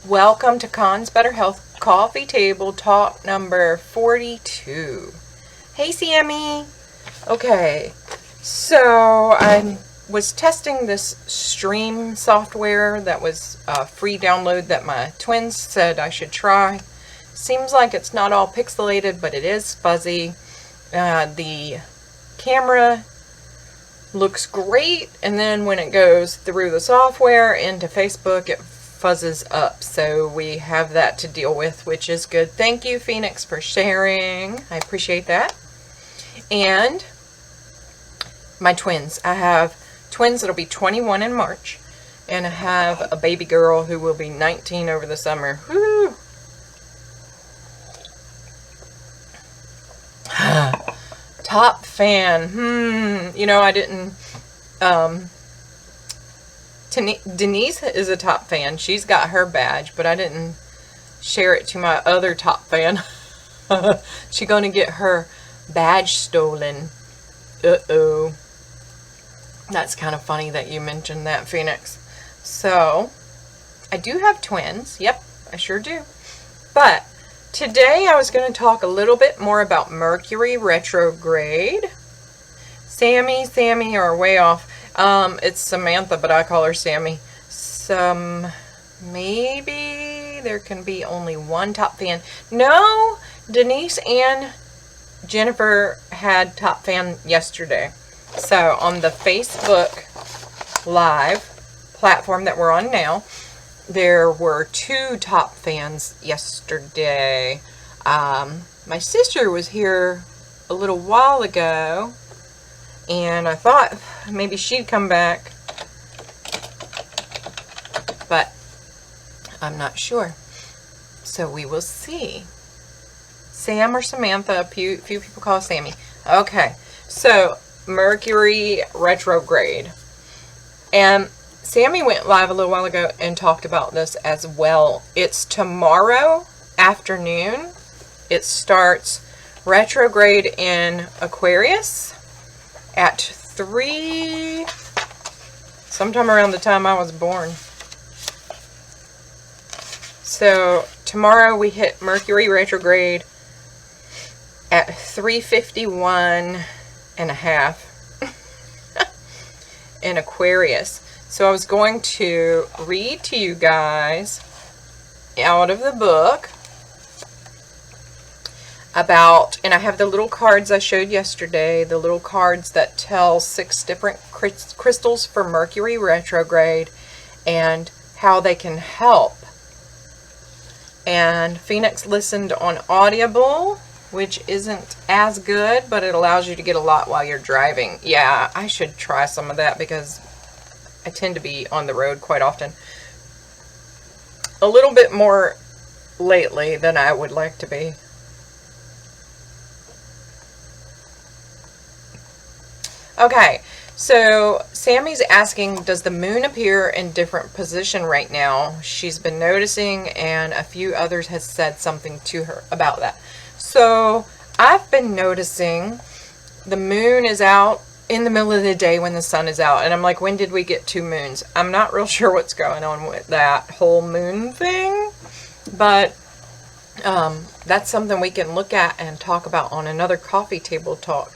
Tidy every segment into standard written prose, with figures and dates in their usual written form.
Welcome to Con's Better Health Coffee Table Talk number 42. Hey, Sammy. Okay, so I was testing this stream software that was a free download that my twins said I should try. Seems like it's not all pixelated, but it is fuzzy. The camera looks great, and then when it goes through the software into Facebook, it fuzzes up, so we have that to deal with, which is good. Thank you, Phoenix, for sharing. I appreciate that. And my twins. I have twins that'll be 21 in March, and I have a baby girl who will be 19 over the summer. Woo! Top fan. You know, I didn't Denise is a top fan. She's got her badge, but I didn't share it to my other top fan. She's going to get her badge stolen. Uh-oh. That's kind of funny that you mentioned that, Phoenix. So, I do have twins. Yep, I sure do. But today I was going to talk a little bit more about Mercury Retrograde. Sammy are way off. It's Samantha, but I call her Sammy. Maybe there can be only one top fan. No, Denise and Jennifer had top fan yesterday. So on the Facebook Live platform that we're on now, there were 2 top fans yesterday. My sister was here a little while ago, and I thought maybe she'd come back, but I'm not sure. So we will see. Sam or Samantha, a few people call her Sammy. Okay, so Mercury Retrograde. And Sammy went live a little while ago and talked about this as well. It's tomorrow afternoon. It starts retrograde in Aquarius at 3, sometime around the time I was born. So tomorrow we hit Mercury retrograde at 3:51 and a half in Aquarius. So I was going to read to you guys out of the book about, and I have the little cards I showed yesterday, the little cards that tell 6 different crystals for Mercury retrograde and how they can help. And Phoenix listened on Audible, which isn't as good, but it allows you to get a lot while you're driving. Yeah, I should try some of that because I tend to be on the road quite often. A little bit more lately than I would like to be. Okay, so Sammy's asking, does the moon appear in different position right now? She's been noticing, and a few others has said something to her about that. So I've been noticing the moon is out in the middle of the day when the sun is out, and I'm like, when did we get 2 moons? I'm not real sure what's going on with that whole moon thing, but that's something we can look at and talk about on another coffee table talk.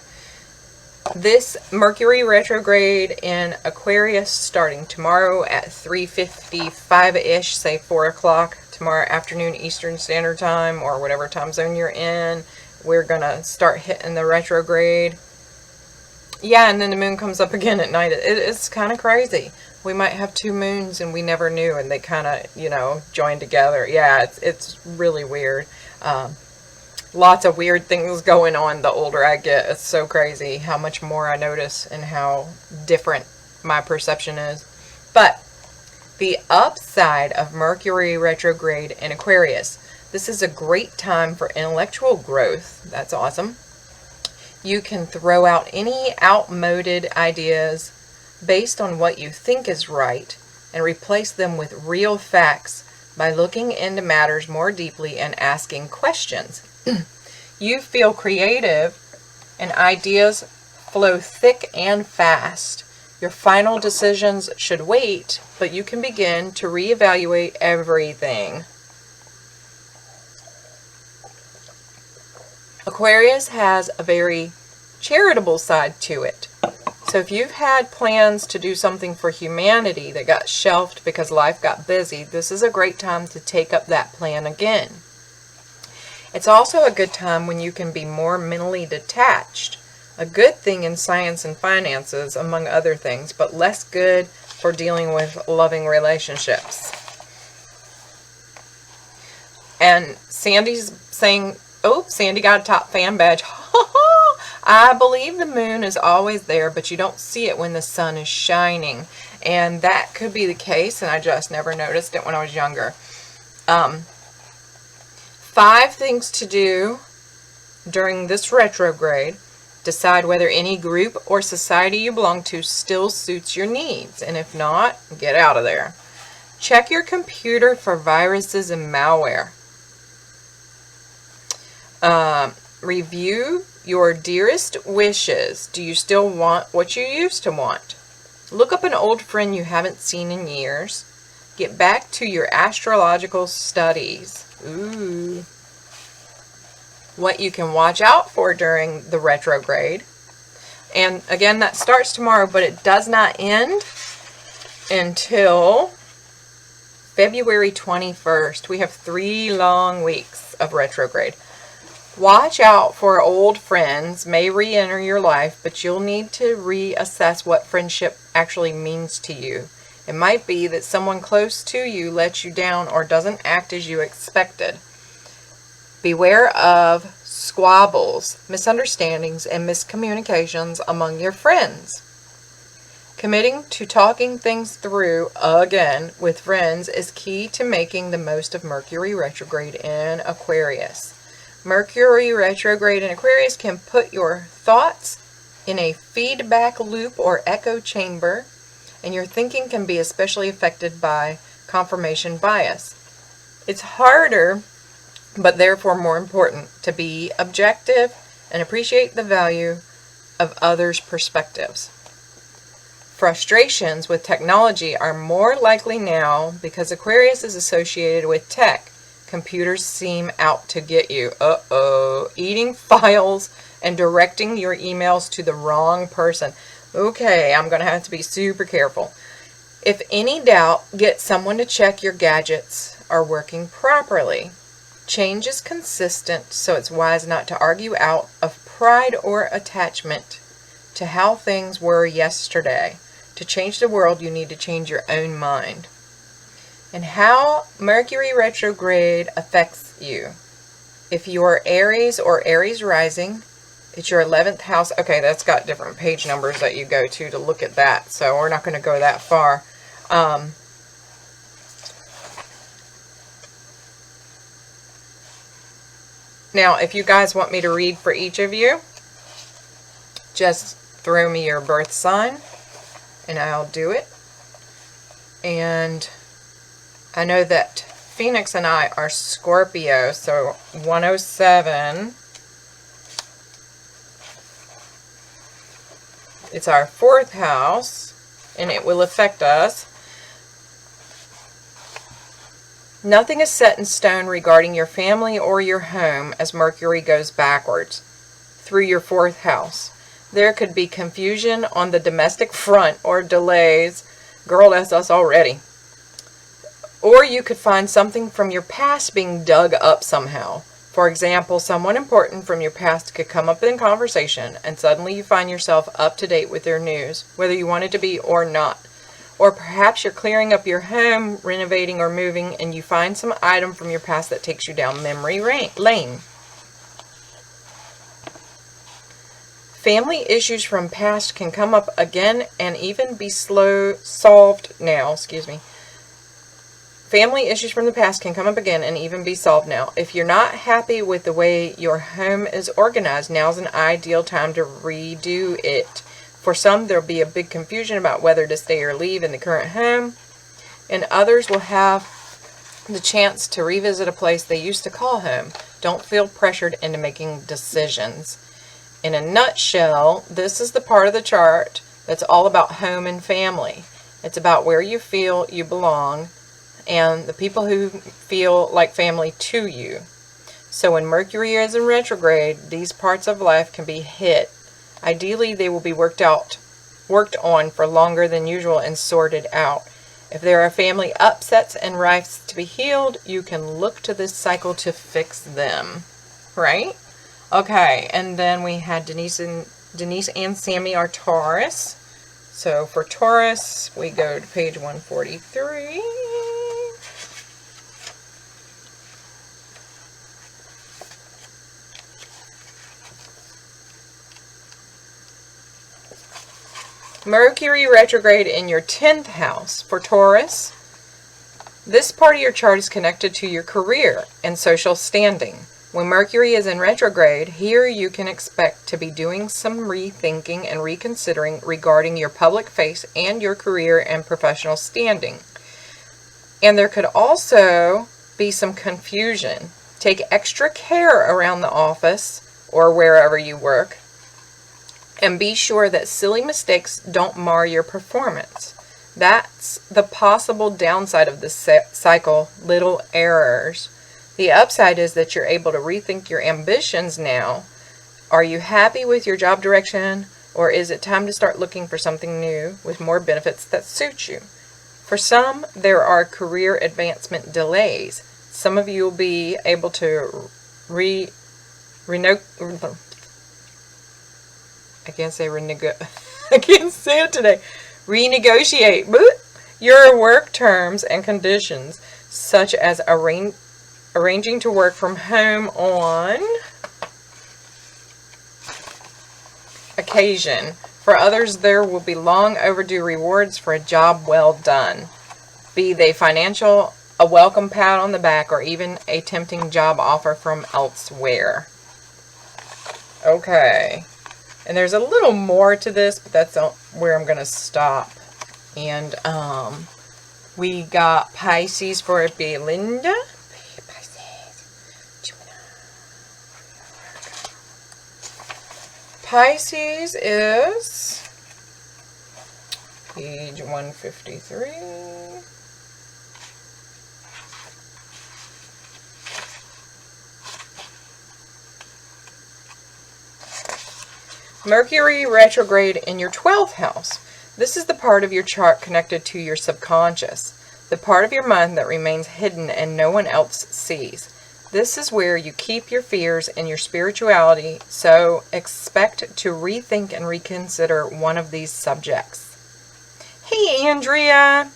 This Mercury retrograde in Aquarius starting tomorrow at 3:55-ish, say 4 o'clock tomorrow afternoon Eastern Standard Time, or whatever time zone you're in. We're gonna start hitting the retrograde. Yeah, and then the moon comes up again at night. It's kind of crazy. We might have 2 moons and we never knew, and they kind of, you know, join together. Yeah, it's really weird. Lots of weird things going on the older I get. It's so crazy how much more I notice and how different my perception is. But the upside of Mercury retrograde in Aquarius. This is a great time for intellectual growth. That's awesome. You can throw out any outmoded ideas based on what you think is right and replace them with real facts by looking into matters more deeply and asking questions. You feel creative and ideas flow thick and fast. Your final decisions should wait, but you can begin to reevaluate everything. Aquarius has a very charitable side to it. So if you've had plans to do something for humanity that got shelved because life got busy, this is a great time to take up that plan again. It's also a good time when you can be more mentally detached. A good thing in science and finances, among other things, but less good for dealing with loving relationships. And Sandy's saying, oh, Sandy got a top fan badge. I believe the moon is always there, but you don't see it when the sun is shining. And that could be the case, and I just never noticed it when I was younger. 5 things to do during this retrograde. Decide whether any group or society you belong to still suits your needs, and if not, get out of there. Check your computer for viruses and malware. Review your dearest wishes. Do you still want what you used to want? Look up an old friend you haven't seen in years. Get back to your astrological studies. Ooh. What you can watch out for during the retrograde. And again, that starts tomorrow, but it does not end until February 21st. We have 3 long weeks of retrograde. Watch out for old friends may re-enter your life, but you'll need to reassess what friendship actually means to you. It might be that someone close to you lets you down or doesn't act as you expected. Beware of squabbles, misunderstandings, and miscommunications among your friends. Committing to talking things through again with friends is key to making the most of Mercury retrograde in Aquarius. Mercury retrograde in Aquarius can put your thoughts in a feedback loop or echo chamber, and your thinking can be especially affected by confirmation bias. It's harder, but therefore more important, to be objective and appreciate the value of others' perspectives. Frustrations with technology are more likely now because Aquarius is associated with tech. Computers seem out to get you. Eating files and directing your emails to the wrong person. Okay, I'm going to have to be super careful. If any doubt, get someone to check your gadgets are working properly. Change is consistent, so it's wise not to argue out of pride or attachment to how things were yesterday. To change the world, you need to change your own mind. And how Mercury retrograde affects you. If you are Aries or Aries rising, it's your 11th house. Okay, that's got different page numbers that you go to look at that, so we're not going to go that far. Now, if you guys want me to read for each of you, just throw me your birth sign, and I'll do it. And I know that Phoenix and I are Scorpio, so 107. It's our 4th house, and it will affect us. Nothing is set in stone regarding your family or your home as Mercury goes backwards through your 4th house. There could be confusion on the domestic front or delays. Girl, that's us already. Or you could find something from your past being dug up somehow. For example, someone important from your past could come up in conversation, and suddenly you find yourself up to date with their news, whether you wanted to be or not. Or perhaps you're clearing up your home, renovating or moving, and you find some item from your past that takes you down memory lane. Family issues from past can come up again and even be solved now. Family issues from the past can come up again and even be solved now. If you're not happy with the way your home is organized, now's an ideal time to redo it. For some, there'll be a big confusion about whether to stay or leave in the current home, and others will have the chance to revisit a place they used to call home. Don't feel pressured into making decisions. In a nutshell, this is the part of the chart that's all about home and family. It's about where you feel you belong and the people who feel like family to you. So when Mercury is in retrograde, these parts of life can be hit. Ideally, they will be worked on for longer than usual and sorted out. If there are family upsets and rifts to be healed, you can look to this cycle to fix them. Right? Okay, and then we had Denise and Sammy are Taurus. So for Taurus, we go to page 143. Mercury retrograde in your 10th house. For Taurus, this part of your chart is connected to your career and social standing. When Mercury is in retrograde, here you can expect to be doing some rethinking and reconsidering regarding your public face and your career and professional standing. And there could also be some confusion. Take extra care around the office or wherever you work, and be sure that silly mistakes don't mar your performance. That's the possible downside of this cycle, little errors. The upside is that you're able to rethink your ambitions now. Are you happy with your job direction, or is it time to start looking for something new with more benefits that suit you? For some, there are career advancement delays. Some of you will be able to renegotiate your work terms and conditions, such as arranging to work from home on occasion. For others, there will be long overdue rewards for a job well done, be they financial, a welcome pat on the back, or even a tempting job offer from elsewhere. Okay. And there's a little more to this, but that's where I'm going to stop. And we got Pisces for Belinda. Pisces is page 153. Mercury retrograde in your 12th house. This is the part of your chart connected to your subconscious, the part of your mind that remains hidden and no one else sees. This is where you keep your fears and your spirituality, so expect to rethink and reconsider one of these subjects. Hey, Andrea!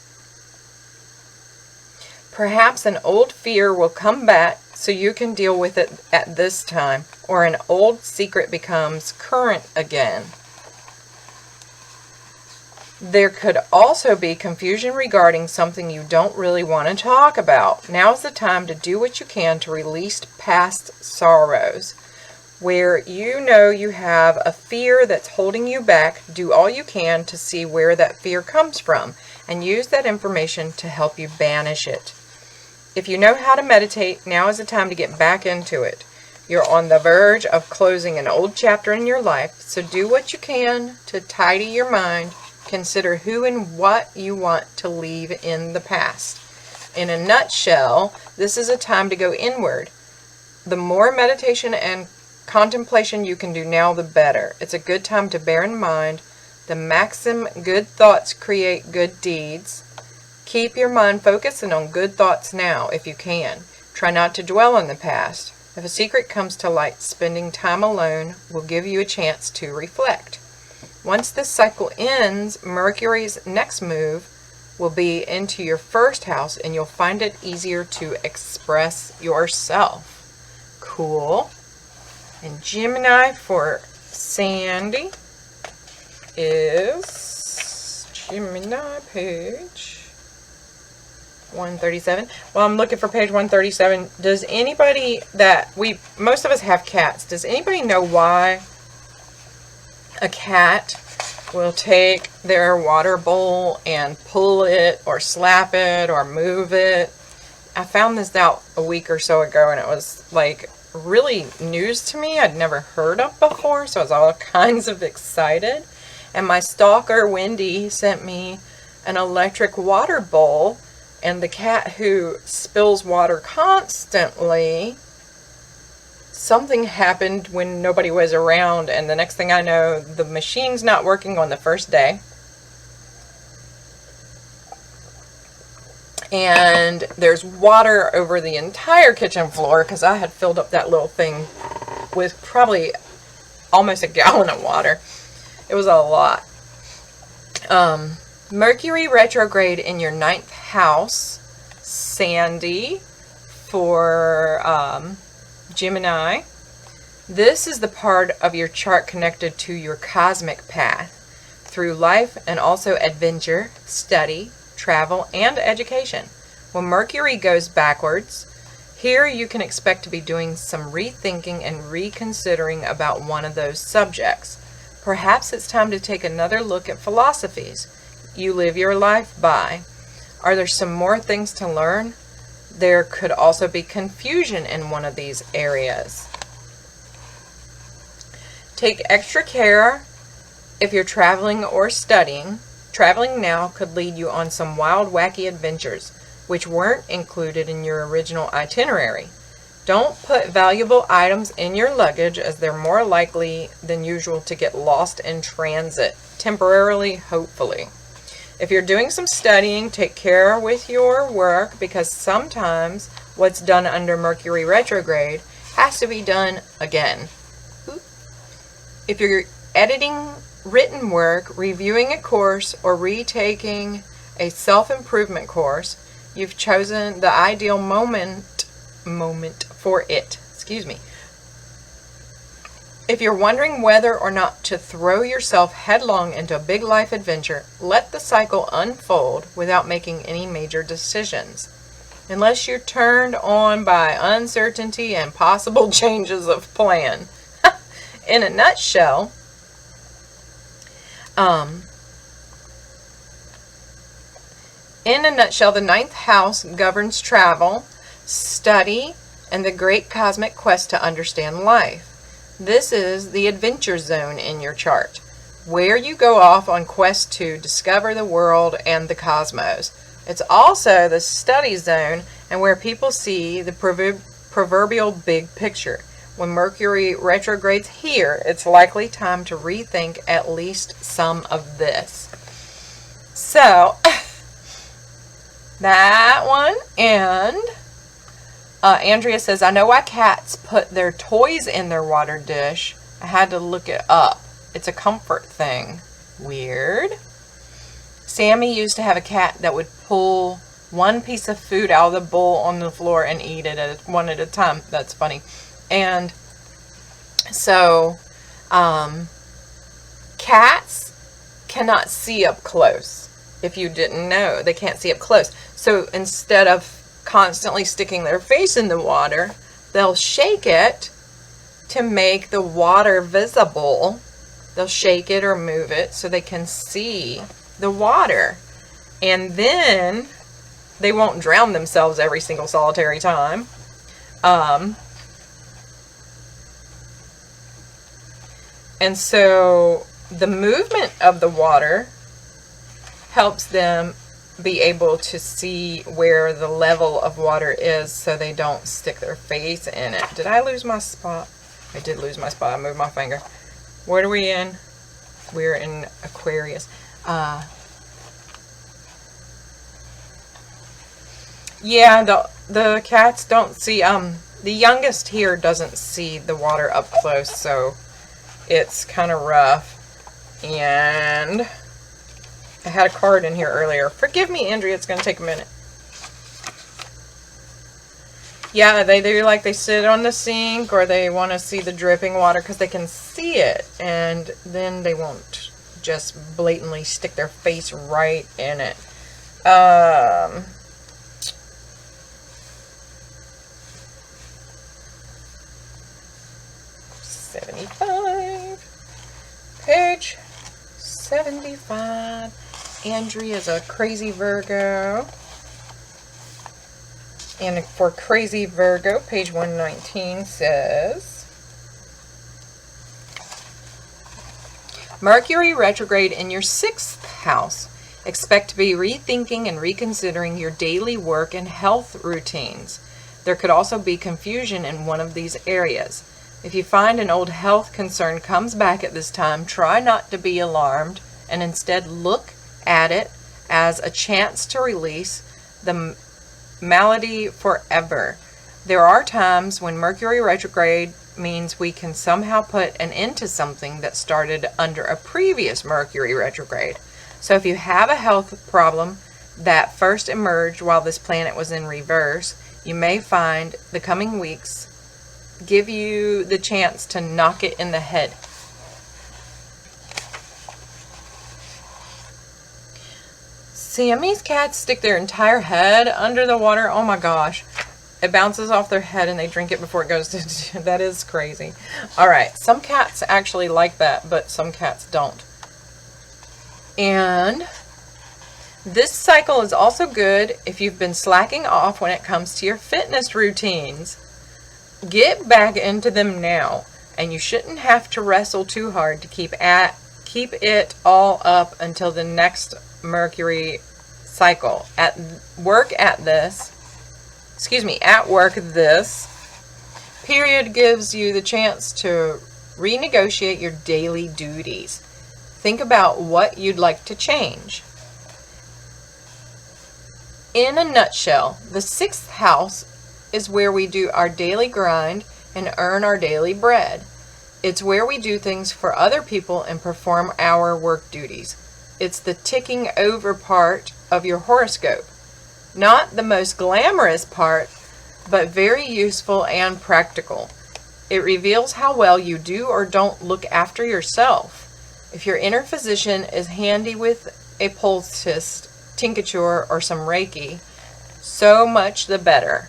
Perhaps an old fear will come back so you can deal with it at this time, or an old secret becomes current again. There could also be confusion regarding something you don't really want to talk about. Now's the time to do what you can to release past sorrows. Where you know you have a fear that's holding you back, do all you can to see where that fear comes from and use that information to help you banish it. If you know how to meditate, now is the time to get back into it. You're on the verge of closing an old chapter in your life, so do what you can to tidy your mind. Consider who and what you want to leave in the past. In a nutshell, this is a time to go inward. The more meditation and contemplation you can do now, the better. It's a good time to bear in mind the maxim, good thoughts create good deeds. Keep your mind focusing on good thoughts now if you can. Try not to dwell on the past. If a secret comes to light, spending time alone will give you a chance to reflect. Once this cycle ends, Mercury's next move will be into your first house, and you'll find it easier to express yourself. Cool. And Gemini for Sandy is Gemini page 137. Well, I'm looking for page 137. Does anybody most of us have cats. Does anybody know why a cat will take their water bowl and pull it or slap it or move it? I found this out a week or so ago, and it was like really news to me. I'd never heard of before, so I was all kinds of excited. And my stalker, Wendy, sent me an electric water bowl. And the cat who spills water constantly, something happened when nobody was around. And the next thing I know, the machine's not working on the first day. And there's water over the entire kitchen floor because I had filled up that little thing with probably almost a gallon of water. It was a lot. Mercury retrograde in your 9th house. Sandy for Gemini. This is the part of your chart connected to your cosmic path through life and also adventure, study, travel, and education. When Mercury goes backwards, here you can expect to be doing some rethinking and reconsidering about one of those subjects. Perhaps it's time to take another look at philosophies you live your life by. Are there some more things to learn? There could also be confusion in one of these areas. Take extra care if you're traveling or studying. Traveling now could lead you on some wild, wacky adventures, which weren't included in your original itinerary. Don't put valuable items in your luggage as they're more likely than usual to get lost in transit, temporarily, hopefully. If you're doing some studying, take care with your work because sometimes what's done under Mercury retrograde has to be done again. If you're editing written work, reviewing a course, or retaking a self-improvement course, you've chosen the ideal moment for it. Excuse me. If you're wondering whether or not to throw yourself headlong into a big life adventure, let the cycle unfold without making any major decisions. Unless you're turned on by uncertainty and possible changes of plan. In a nutshell, the 9th house governs travel, study, and the great cosmic quest to understand life. This is the adventure zone in your chart, where you go off on quest to discover the world and the cosmos. It's also the study zone and where people see the proverbial big picture. When Mercury retrogrades here, it's likely time to rethink at least some of this. So, that one. And Andrea says, I know why cats put their toys in their water dish. I had to look it up. It's a comfort thing. Weird. Sammy used to have a cat that would pull one piece of food out of the bowl on the floor and eat it one at a time. That's funny. And so, cats cannot see up close. If you didn't know, they can't see up close. So instead of constantly sticking their face in the water, they'll shake it to make the water visible. They'll shake it or move it so they can see the water. And then they won't drown themselves every single solitary time. And so the movement of the water helps them be able to see where the level of water is so they don't stick their face in it. Did I lose my spot? I did lose my spot. I moved my finger. What are we in? We're in Aquarius. Yeah, the cats don't see, the youngest here doesn't see the water up close, so it's kind of rough. And I had a card in here earlier. Forgive me, Andrea, it's going to take a minute. Yeah, they do, like, they sit on the sink or they want to see the dripping water because they can see it. And then they won't just blatantly stick their face right in it. 75. Page 75. Andrea's a crazy Virgo. And for crazy Virgo, page 119 says, Mercury retrograde in your 6th house. Expect to be rethinking and reconsidering your daily work and health routines. There could also be confusion in one of these areas. If you find an old health concern comes back at this time, try not to be alarmed and instead look at it as a chance to release the malady forever. There are times when Mercury retrograde means we can somehow put an end to something that started under a previous Mercury retrograde. So if you have a health problem that first emerged while this planet was in reverse, you may find the coming weeks give you the chance to knock it in the head. Siamese cats stick their entire head under the water. Oh my gosh. It bounces off their head and they drink it before it goes to... That is crazy. Alright, some cats actually like that, but some cats don't. And this cycle is also good if you've been slacking off when it comes to your fitness routines. Get back into them now, and you shouldn't have to wrestle too hard to keep it all up until the next Mercury cycle. At work this period gives you the chance to renegotiate your daily duties. Think about what you'd like to change. In a nutshell, the 6th house is where we do our daily grind and earn our daily bread. It's where we do things for other people and perform our work duties. It's the ticking over part of your horoscope. Not the most glamorous part, but very useful and practical. It reveals how well you do or don't look after yourself. If your inner physician is handy with a poultice, tincture, or some Reiki, so much the better.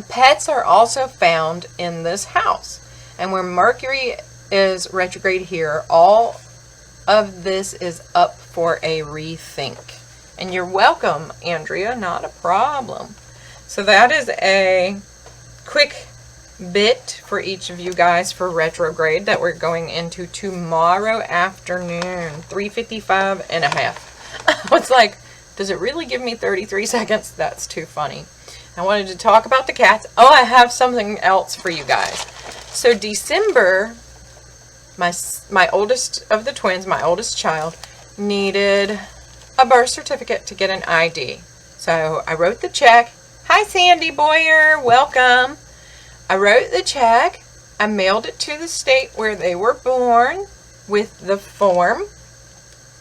Pets are also found in this house, and where Mercury is retrograde here, all of this is up for a rethink. And you're welcome, Andrea, not a problem. So that is a quick bit for each of you guys for retrograde that we're going into tomorrow afternoon, 3:55 and a half. I was like, does it really give me 33 seconds? That's too funny. I wanted to talk about the cats. Oh, I have something else for you guys. So December, my oldest of the twins, my oldest child, needed a birth certificate to get an ID. So I wrote the check. Hi, Sandy Boyer. Welcome. I wrote the check. I mailed it to the state where they were born with the form.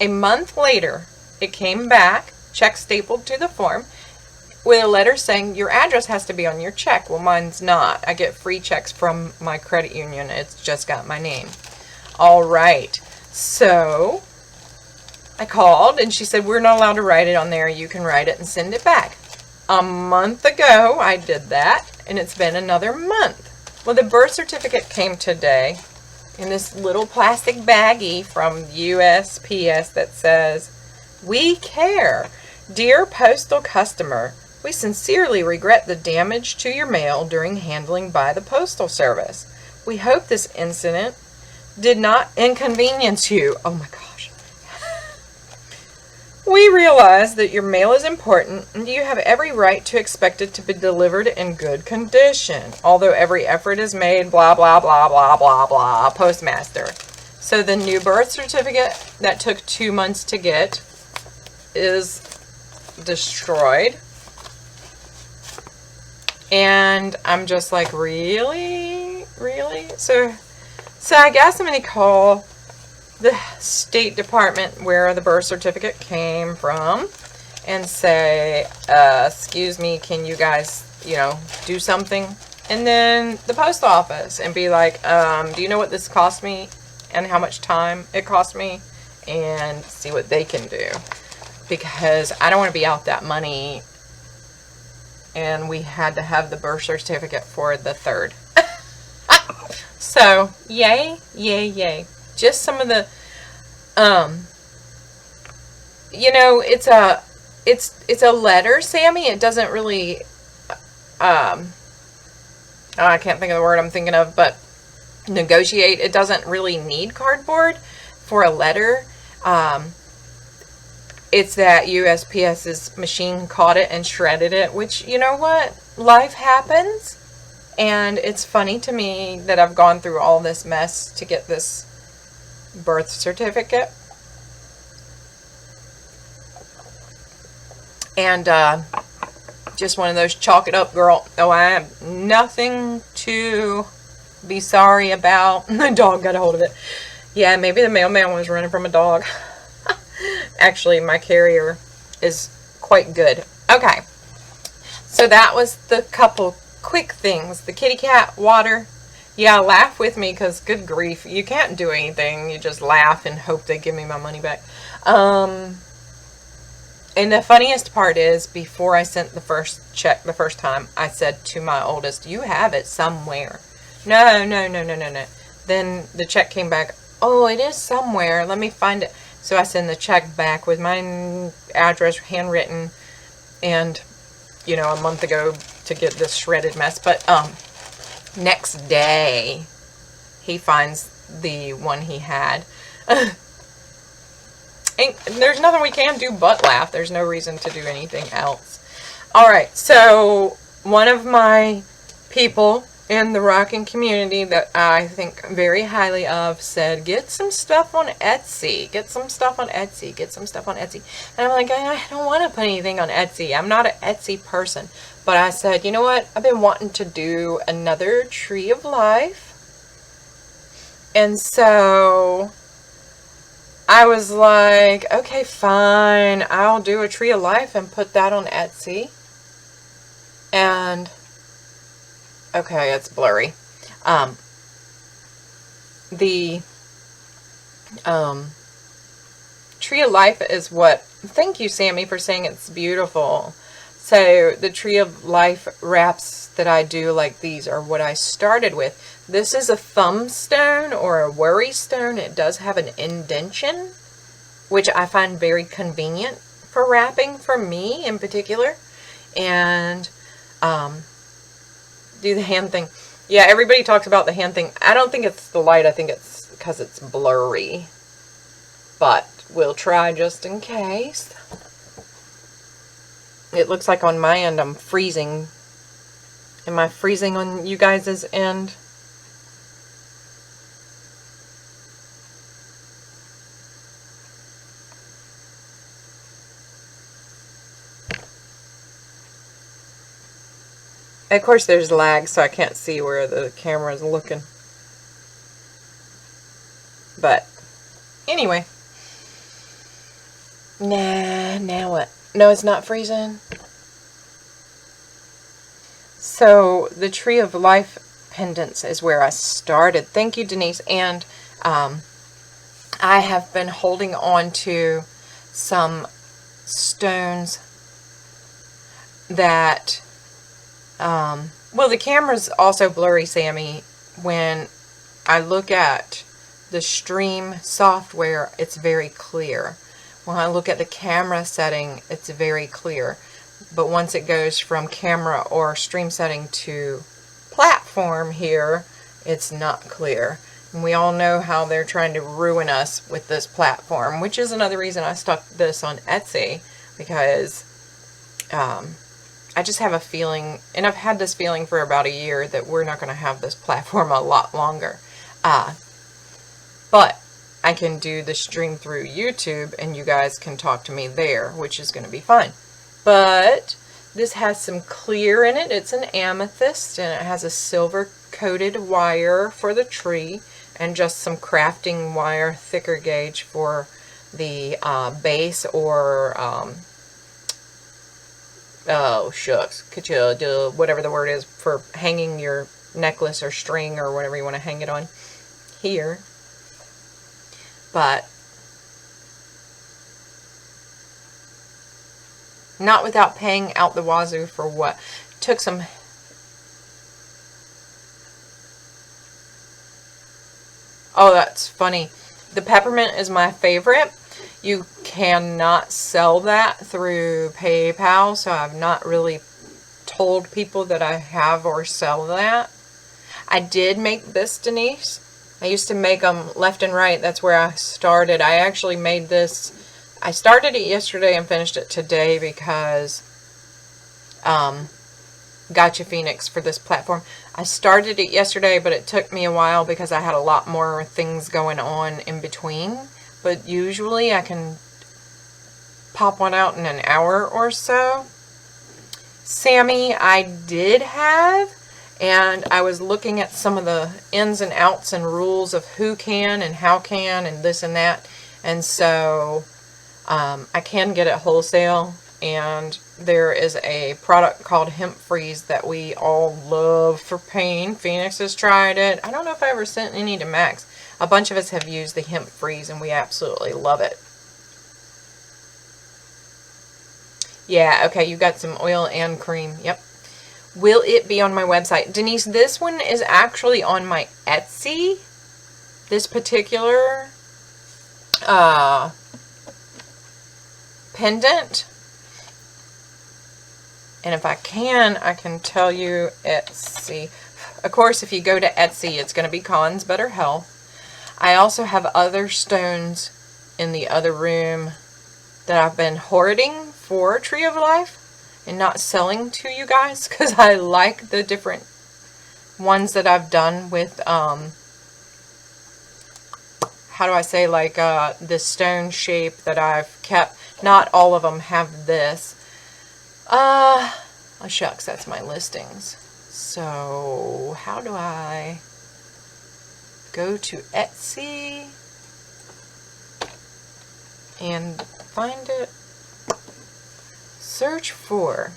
A month later, it came back, check stapled to the form, with a letter saying your address has to be on your check. Well, mine's not. I get free checks from my credit union. It's just got my name. All right. So I called and she said, we're not allowed to write it on there. You can write it and send it back. A month ago, I did that, and it's been another month. Well, the birth certificate came today in this little plastic baggie from USPS that says, "We care. Dear postal customer, we sincerely regret the damage to your mail during handling by the Postal Service. We hope this incident did not inconvenience you." Oh my gosh. "We realize that your mail is important and you have every right to expect it to be delivered in good condition. Although every effort is made, blah, blah, blah, blah, blah, blah, postmaster." So the new birth certificate that took 2 months to get is destroyed. And I'm just like, really? Really? So I guess I'm going to call the State Department where the birth certificate came from and say, excuse me, can you guys, do something? And then the post office and be like, do you know what this cost me and how much time it cost me? And see what they can do. Because I don't want to be out that money. And we had to have the birth certificate for the 3rd. So, yay, yay, yay. Just some of the, it's a letter, Sammy. It doesn't really, I can't think of the word I'm thinking of, but negotiate. It doesn't really need cardboard for a letter. It's that USPS's machine caught it and shredded it, which, you know what? Life happens. And it's funny to me that I've gone through all this mess to get this birth certificate. And just one of those chalk it up, girl. Oh, I have nothing to be sorry about. The dog got a hold of it. Yeah, maybe the mailman was running from a dog. Actually, my carrier is quite good. Okay, so that was the couple quick things. The kitty cat, water. Yeah, laugh with me, because good grief, you can't do anything. You just laugh and hope they give me my money back. And the funniest part is, before I sent the first check the first time, I said to my oldest, you have it somewhere. No. Then the check came back. Oh, it is somewhere. Let me find it. So I send the check back with my address handwritten, and, you know, a month ago to get this shredded mess. But next day, he finds the one he had. And there's nothing we can do but laugh. There's no reason to do anything else. Alright, so one of my people in the rocking community that I think very highly of said, get some stuff on Etsy. Get some stuff on Etsy. Get some stuff on Etsy. And I'm like, I don't want to put anything on Etsy. I'm not an Etsy person. But I said, you know what? I've been wanting to do another Tree of Life. And so I was like, okay, fine. I'll do a Tree of Life and put that on Etsy. And okay, it's blurry. The Tree of Life is what, thank you, Sammy, for saying it's beautiful. So the Tree of Life wraps that I do like these are what I started with. This is a thumb stone or a worry stone. It does have an indentation, which I find very convenient for wrapping, for me in particular. And do the hand thing. Yeah, everybody talks about the hand thing. I don't think it's the light. I think it's because it's blurry. But we'll try just in case. It looks like on my end I'm freezing. Am I freezing on you guys' end? Of course, there's lag, so I can't see where the camera is looking. But, anyway. Nah, now what? No, it's not freezing. So, the Tree of Life pendants is where I started. Thank you, Denise. And I have been holding on to some stones that... well, the camera's also blurry, Sammy. When I look at the stream software, it's very clear. When I look at the camera setting, it's very clear. But once it goes from camera or stream setting to platform here, it's not clear. And we all know how they're trying to ruin us with this platform, which is another reason I stuck this on Etsy, because I just have a feeling, and I've had this feeling for about a year, that we're not going to have this platform a lot longer. But I can do the stream through YouTube, and you guys can talk to me there, which is going to be fine. But this has some clear in it. It's an amethyst, and it has a silver coated wire for the tree, and just some crafting wire, thicker gauge for the base, or oh shucks, could you do whatever the word is for hanging your necklace or string or whatever you want to hang it on here. But not without paying out the wazoo for what took some. Oh, that's funny. The peppermint is my favorite. You cannot sell that through PayPal, so I've not really told people that I have or sell that. I did make this, Denise. I used to make them left and right. That's where I started. I actually made this. I started it yesterday and finished it today because Gotcha Phoenix for this platform. I started it yesterday, but it took me a while because I had a lot more things going on in between. But usually I can pop one out in an hour or so. Sammy, I did have, and I was looking at some of the ins and outs and rules of who can and how can and this and that. And so I can get it wholesale. And there is a product called Hemp Freeze that we all love for pain. Phoenix has tried it. I don't know if I ever sent any to Max. A bunch of us have used the Hemp Freeze and we absolutely love it. Yeah, okay, you got some oil and cream. Yep. Will it be on my website? Denise, this one is actually on my Etsy. This particular pendant. And if I can tell you Etsy. Of course, if you go to Etsy, it's going to be Cons Better Health. I also have other stones in the other room that I've been hoarding for Tree of Life and not selling to you guys because I like the different ones that I've done with, how do I say, like the stone shape that I've kept. Not all of them have this. Oh shucks, that's my listings. So how do I go to Etsy and find it? Search for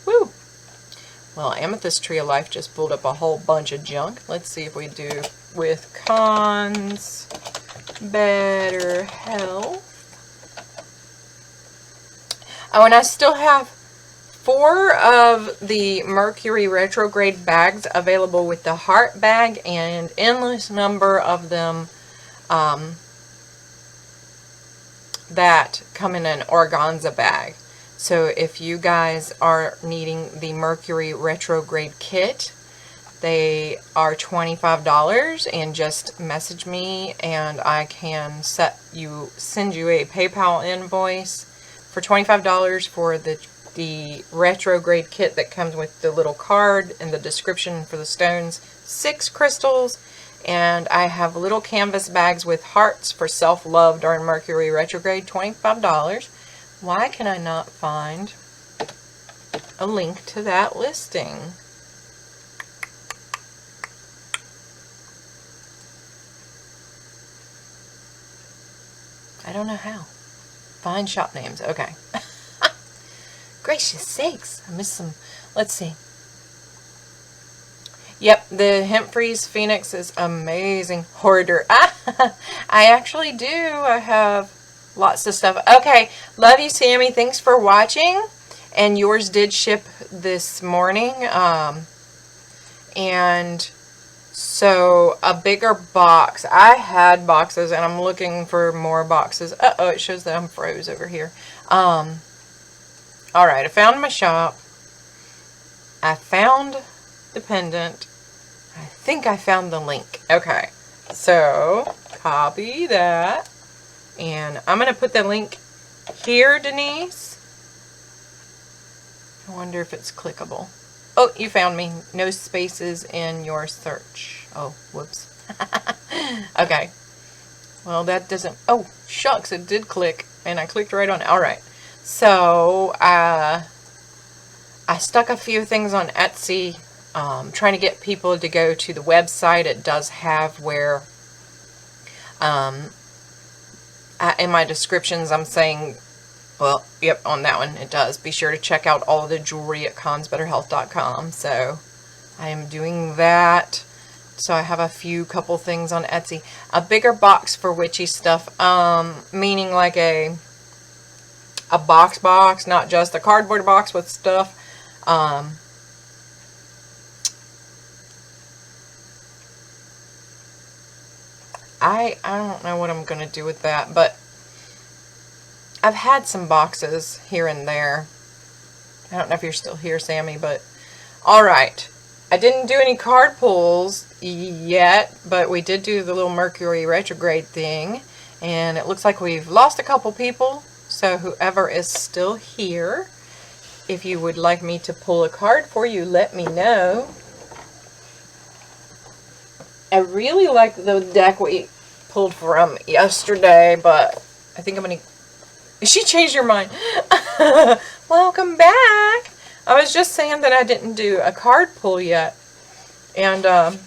woo. Well, Amethyst Tree of Life just pulled up a whole bunch of junk. Let's see if we do with Cons Better Health. Oh, and I still have 4 of the Mercury Retrograde bags available with the heart bag and endless number of them that come in an organza bag. So if you guys are needing the Mercury Retrograde kit, they are $25 and just message me and I can send you a PayPal invoice for $25 for the retrograde kit that comes with the little card and the description for the stones, 6 crystals, and I have little canvas bags with hearts for self-love during Mercury Retrograde, $25. Why can I not find a link to that listing? I don't know how. Find shop names. Okay. Gracious sakes. I missed some. Let's see. Yep, the Hemp Freeze Phoenix is amazing. Hoarder. I actually do. I have lots of stuff. Okay. Love you, Sammy. Thanks for watching. And yours did ship this morning. And so a bigger box. I had boxes and I'm looking for more boxes. Uh-oh, it shows that I'm froze over here. Alright, I found my shop. I found the pendant. I think I found the link. Okay, so copy that. And I'm going to put the link here, Denise. I wonder if it's clickable. Oh, you found me. No spaces in your search. Oh, whoops. Okay. Well, that doesn't... Oh, shucks, it did click. And I clicked right on it. Alright. So, I stuck a few things on Etsy. Trying to get people to go to the website. It does have where... in my descriptions, I'm saying... Well, yep, on that one it does. Be sure to check out all of the jewelry at consbetterhealth.com. So, I am doing that. So, I have a couple things on Etsy. A bigger box for witchy stuff. Meaning like a box, not just a cardboard box with stuff. I don't know what I'm going to do with that, but I've had some boxes here and there. I don't know if you're still here, Sammy, but alright. I didn't do any card pulls yet, but we did do the little Mercury Retrograde thing, and it looks like we've lost a couple people, so whoever is still here, if you would like me to pull a card for you, let me know. I really like the deck we pulled from yesterday, but I think I'm going to... She changed her mind. Welcome back. I was just saying that I didn't do a card pull yet. And I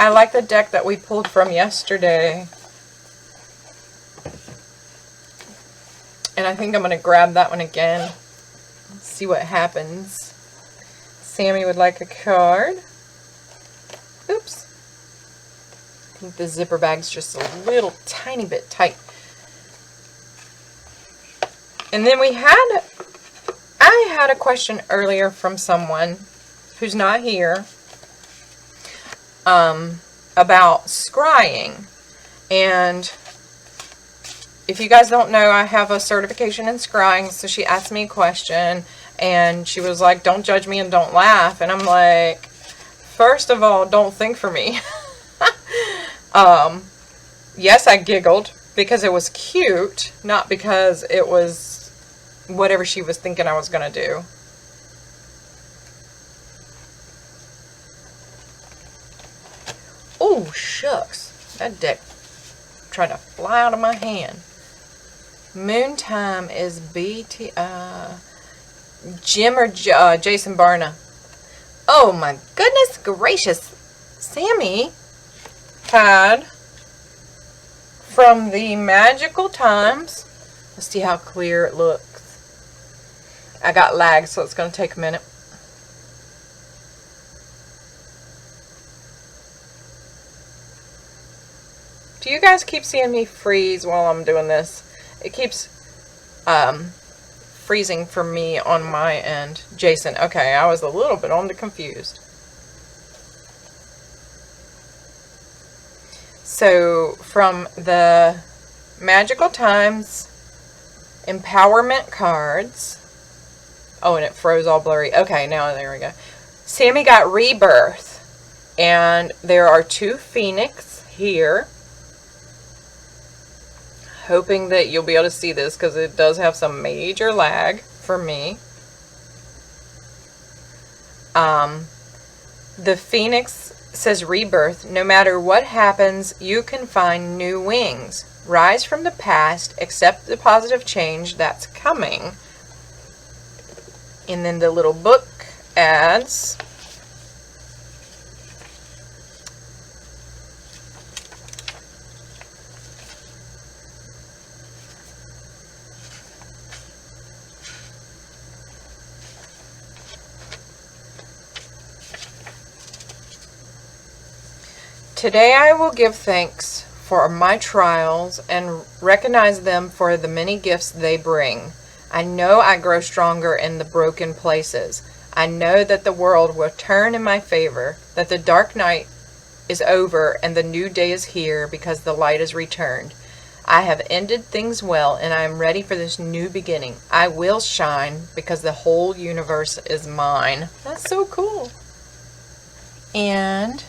like the deck that we pulled from yesterday. And I think I'm going to grab that one again. See what happens. Sammy would like a card. Oops. I think the zipper bag's just a little tiny bit tight. And then I had a question earlier from someone who's not here about scrying. And if you guys don't know, I have a certification in scrying, so she asked me a question, and she was like, don't judge me and don't laugh. And I'm like, first of all, don't think for me. Yes, I giggled because it was cute, not because it was whatever she was thinking I was going to do. Oh, shucks. That deck tried to fly out of my hand. Moon time is Jim or Jason Barna. Oh my goodness gracious. Sammy had from the Magical Times. Let's see how clear it looks. I got lag, so it's going to take a minute. Do you guys keep seeing me freeze while I'm doing this? It keeps freezing for me on my end. Jason, okay, I was a little bit on the confused. So, from the Magical Times Empowerment cards. Oh, and it froze all blurry. Okay, now there we go. Sammy got Rebirth. And there are 2 Phoenix here. Hoping that you'll be able to see this because it does have some major lag for me. The Phoenix says Rebirth. No matter what happens, you can find new wings. Rise from the past, accept the positive change that's coming. And then the little book adds today I will give thanks for my trials and recognize them for the many gifts they bring. I know I grow stronger in the broken places. I know that the world will turn in my favor, that the dark night is over and the new day is here because the light is returned. I have ended things well and I am ready for this new beginning. I will shine because the whole universe is mine. That's so cool. And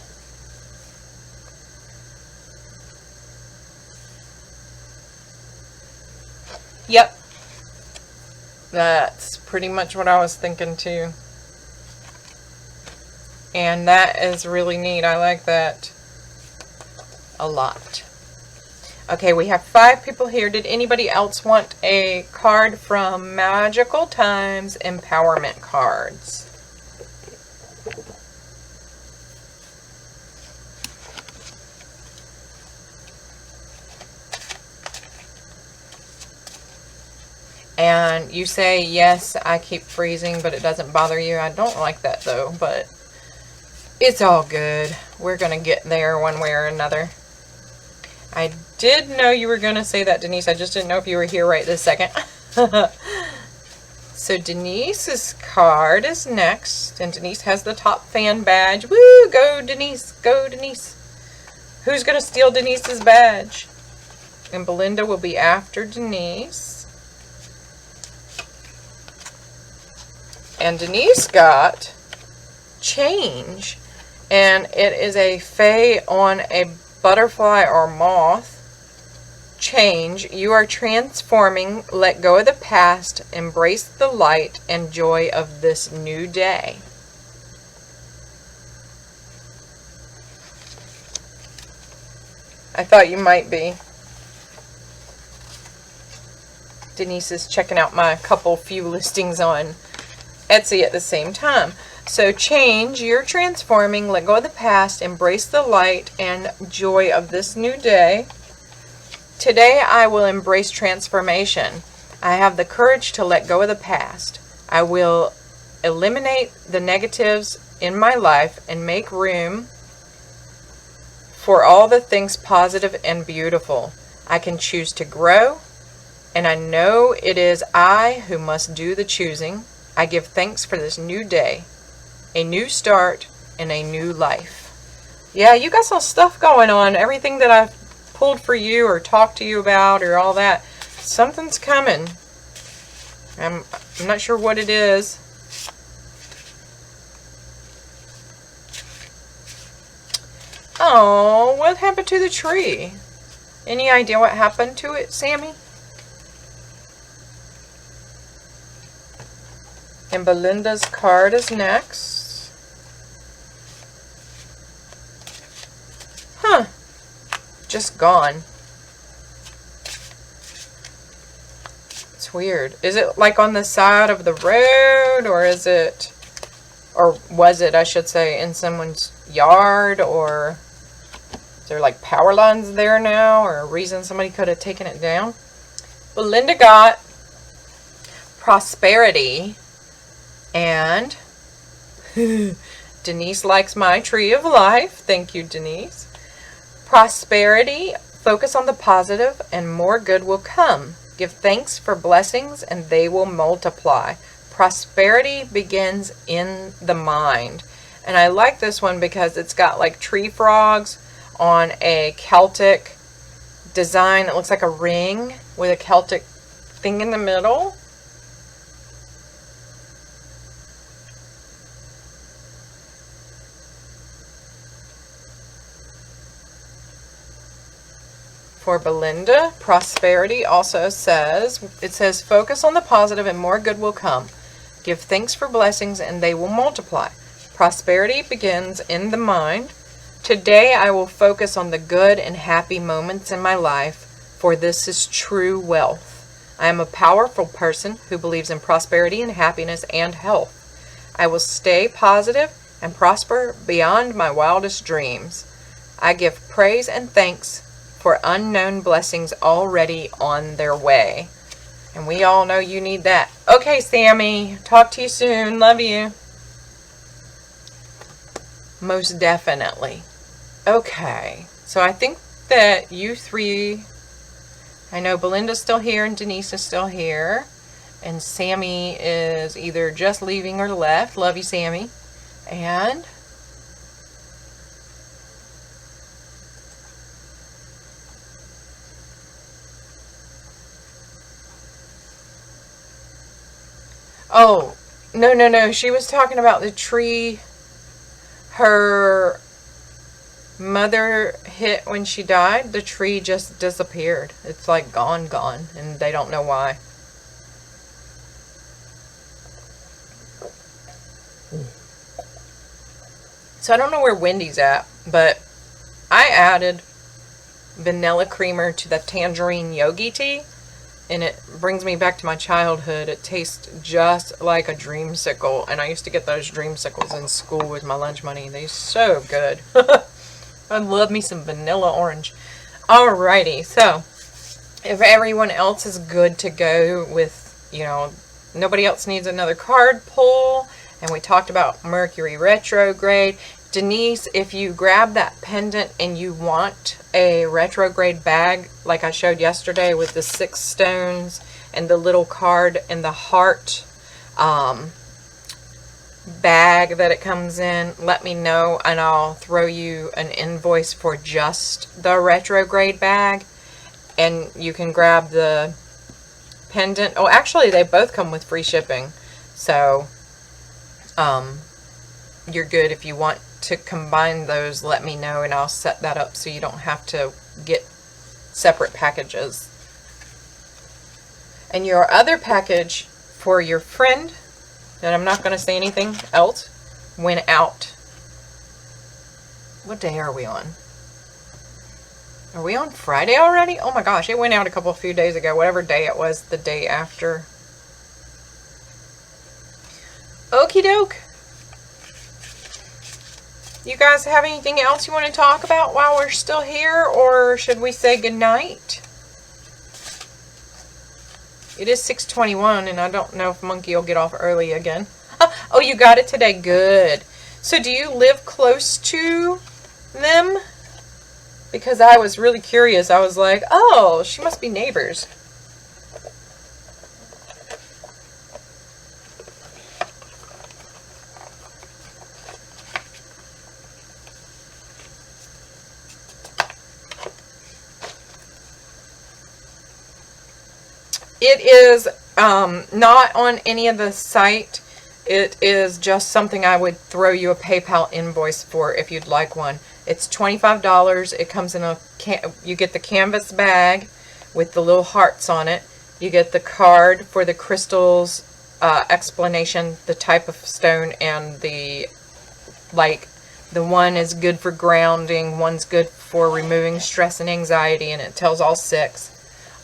yep. That's pretty much what I was thinking too. And that is really neat. I like that a lot. Okay, we have 5 people here. Did anybody else want a card from Magical Times Empowerment cards? And you say, yes, I keep freezing, but it doesn't bother you. I don't like that, though, but it's all good. We're going to get there one way or another. I did know you were going to say that, Denise. I just didn't know if you were here right this second. So Denise's card is next, and Denise has the top fan badge. Woo! Go, Denise! Go, Denise! Who's going to steal Denise's badge? And Belinda will be after Denise. And Denise got change. And it is a fae on a butterfly or moth. Change. You are transforming. Let go of the past. Embrace the light and joy of this new day. I thought you might be. Denise is checking out my few listings on Etsy at the same time. So change, you're transforming, let go of the past, embrace the light and joy of this new day. Today I will embrace transformation. I have the courage to let go of the past. I will eliminate the negatives in my life and make room for all the things positive and beautiful. I can choose to grow, and I know it is I who must do the choosing. I give thanks for this new day, a new start, and a new life. Yeah, you got some stuff going on. Everything that I've pulled for you or talked to you about or all that, something's coming. I'm not sure what it is. Oh, what happened to the tree? Any idea what happened to it, Sammy? And Belinda's card is next. Huh. Just gone. It's weird. Is it like on the side of the road, or is it, or was it, I should say, in someone's yard, or is there like power lines there now, or a reason somebody could have taken it down? Belinda got prosperity. And Denise likes my tree of life. Thank you, Denise. Prosperity. Focus on the positive and more good will come. Give thanks for blessings and they will multiply. Prosperity begins in the mind. And I like this one because it's got like tree frogs on a Celtic design. It looks like a ring with a Celtic thing in the middle. For Belinda, prosperity also says, it says, focus on the positive and more good will come. Give thanks for blessings and they will multiply. Prosperity begins in the mind. Today I will focus on the good and happy moments in my life, for this is true wealth. I am a powerful person who believes in prosperity and happiness and health. I will stay positive and prosper beyond my wildest dreams. I give praise and thanks for unknown blessings already on their way. And we all know you need that. Okay, Sammy. Talk to you soon. Love you. Most definitely. Okay. So I think that you three, I know Belinda's still here and Denise is still here. And Sammy is either just leaving or left. Love you, Sammy. And oh, no. She was talking about the tree her mother hit when she died. The tree just disappeared. It's like gone, and they don't know why. So I don't know where Wendy's at, but I added vanilla creamer to the tangerine yogi tea. And it brings me back to my childhood. It tastes just like a dreamsicle. And I used to get those dreamsicles in school with my lunch money. They're so good. I love me some vanilla orange. Alrighty. So, if everyone else is good to go with, nobody else needs another card pull. And we talked about Mercury Retrograde. Denise, if you grab that pendant and you want a retrograde bag, like I showed yesterday with the 6 stones and the little card and the heart, bag that it comes in, let me know and I'll throw you an invoice for just the retrograde bag, and you can grab the pendant. Oh, actually they both come with free shipping, so you're good. If you want to combine those, let me know and I'll set that up so you don't have to get separate packages. And your other package for your friend, and I'm not going to say anything else, went out. What day are we on? Are we on Friday already? Oh my gosh, it went out a few days ago, whatever day it was, the day after. Okie doke. You guys have anything else you want to talk about while we're still here, or should we say goodnight? It is 6:21, and I don't know if Monkey will get off early again. Oh, you got it today. Good. So do you live close to them? Because I was really curious. I was like, oh, she must be neighbors. It is not on any of the site. It is just something I would throw you a PayPal invoice for if you'd like one. It's $25. It comes in you get the canvas bag with the little hearts on it. You get the card for the crystals explanation, the type of stone, and the one is good for grounding, one's good for removing stress and anxiety, and it tells all 6.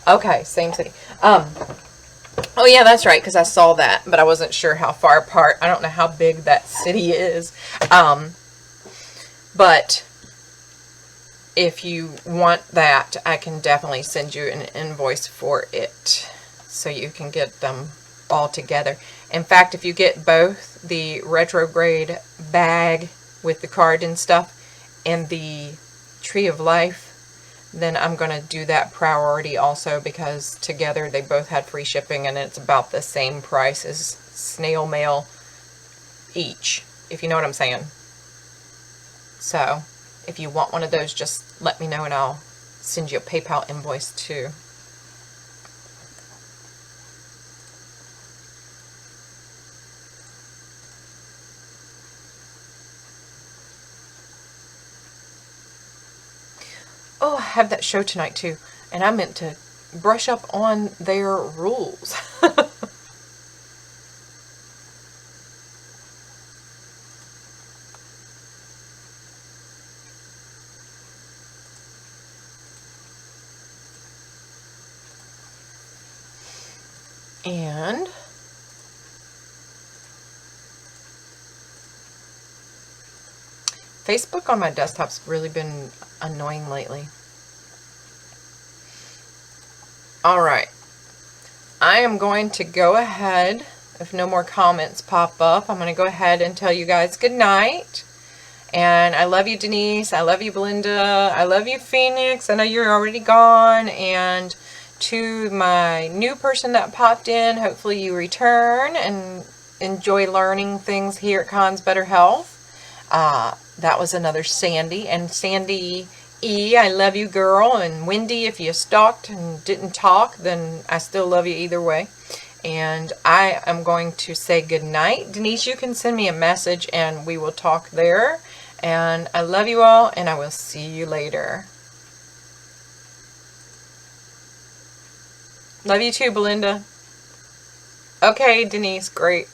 Okay, same city. Oh yeah, that's right, because I saw that, but I wasn't sure how far apart. I don't know how big that city is. But if you want that, I can definitely send you an invoice for it so you can get them all together. In fact, if you get both the retrograde bag with the card and stuff and the Tree of Life, then I'm going to do that priority also, because together they both had free shipping and it's about the same price as snail mail each, if you know what I'm saying. So if you want one of those, just let me know and I'll send you a PayPal invoice too. Oh, I have that show tonight too, and I meant to brush up on their rules. And Facebook on my desktop's really been annoying lately. Alright, I am going to go ahead, if no more comments pop up, I'm going to go ahead and tell you guys good night. And I love you, Denise. I love you, Belinda. I love you, Phoenix. I know you're already gone. And to my new person that popped in, hopefully you return and enjoy learning things here at Con's Better Health. That was another Sandy. And Sandy E, I love you, girl. And Wendy, if you stalked and didn't talk, then I still love you either way. And I am going to say good night. Denise, you can send me a message and we will talk there. And I love you all, and I will see you later. Love you too, Belinda. Okay, Denise, great.